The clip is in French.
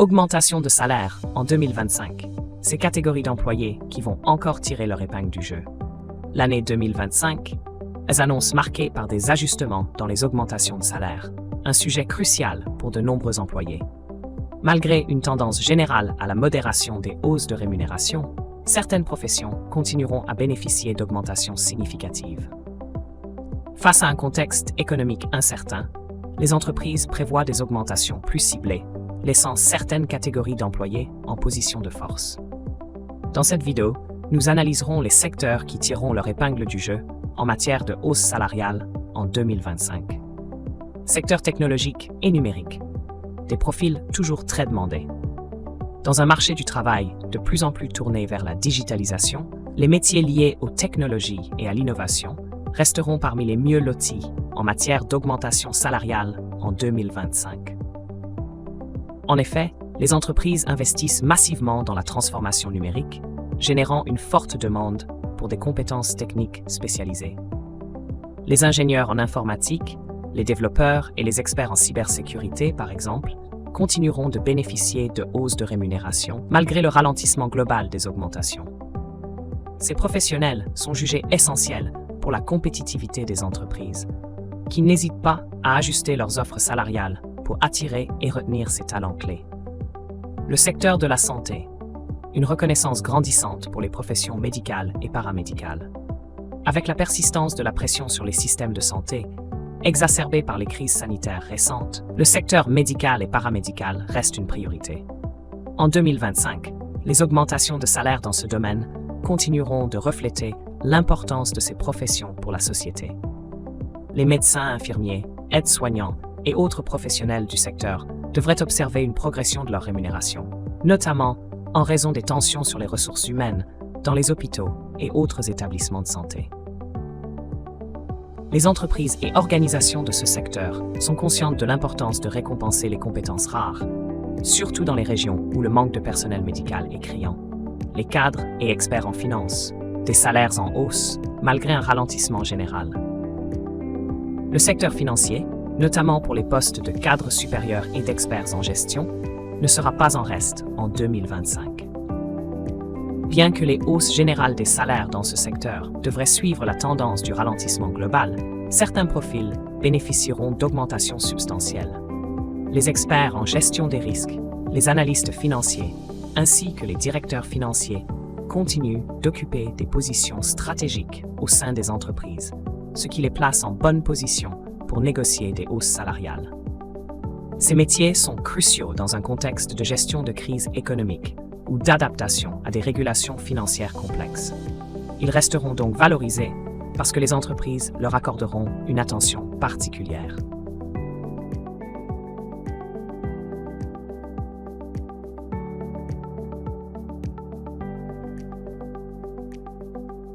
Augmentation de salaire en 2025. Ces catégories d'employés qui vont encore tirer leur épingle du jeu. L'année 2025 annonce marquée par des ajustements dans les augmentations de salaire, un sujet crucial pour de nombreux employés. Malgré une tendance générale à la modération des hausses de rémunération, certaines professions continueront à bénéficier d'augmentations significatives. Face à un contexte économique incertain, les entreprises prévoient des augmentations plus ciblées, laissant certaines catégories d'employés en position de force. Dans cette vidéo, nous analyserons les secteurs qui tireront leur épingle du jeu en matière de hausse salariale en 2025. Secteur technologique et numérique. Des profils toujours très demandés. Dans un marché du travail de plus en plus tourné vers la digitalisation, les métiers liés aux technologies et à l'innovation resteront parmi les mieux lotis en matière d'augmentation salariale en 2025. En effet, les entreprises investissent massivement dans la transformation numérique, générant une forte demande pour des compétences techniques spécialisées. Les ingénieurs en informatique, les développeurs et les experts en cybersécurité, par exemple, continueront de bénéficier de hausses de rémunération malgré le ralentissement global des augmentations. Ces professionnels sont jugés essentiels pour la compétitivité des entreprises, qui n'hésitent pas à ajuster leurs offres salariales pour attirer et retenir ces talents clés. Le secteur de la santé. Une reconnaissance grandissante pour les professions médicales et paramédicales. Avec la persistance de la pression sur les systèmes de santé, exacerbée par les crises sanitaires récentes, le secteur médical et paramédical reste une priorité. En 2025, les augmentations de salaire dans ce domaine continueront de refléter l'importance de ces professions pour la société. Les médecins, infirmiers, aides-soignants et autres professionnels du secteur devraient observer une progression de leur rémunération, notamment en raison des tensions sur les ressources humaines dans les hôpitaux et autres établissements de santé. Les entreprises et organisations de ce secteur sont conscientes de l'importance de récompenser les compétences rares, surtout dans les régions où le manque de personnel médical est criant. Les cadres et experts en finance, des salaires en hausse, malgré un ralentissement général. Le secteur financier, notamment pour les postes de cadres supérieurs et d'experts en gestion, ne sera pas en reste en 2025. Bien que les hausses générales des salaires dans ce secteur devraient suivre la tendance du ralentissement global, certains profils bénéficieront d'augmentations substantielles. Les experts en gestion des risques, les analystes financiers, ainsi que les directeurs financiers continuent d'occuper des positions stratégiques au sein des entreprises, ce qui les place en bonne position pour négocier des hausses salariales. Ces métiers sont cruciaux dans un contexte de gestion de crise économique ou d'adaptation à des régulations financières complexes. Ils resteront donc valorisés parce que les entreprises leur accorderont une attention particulière.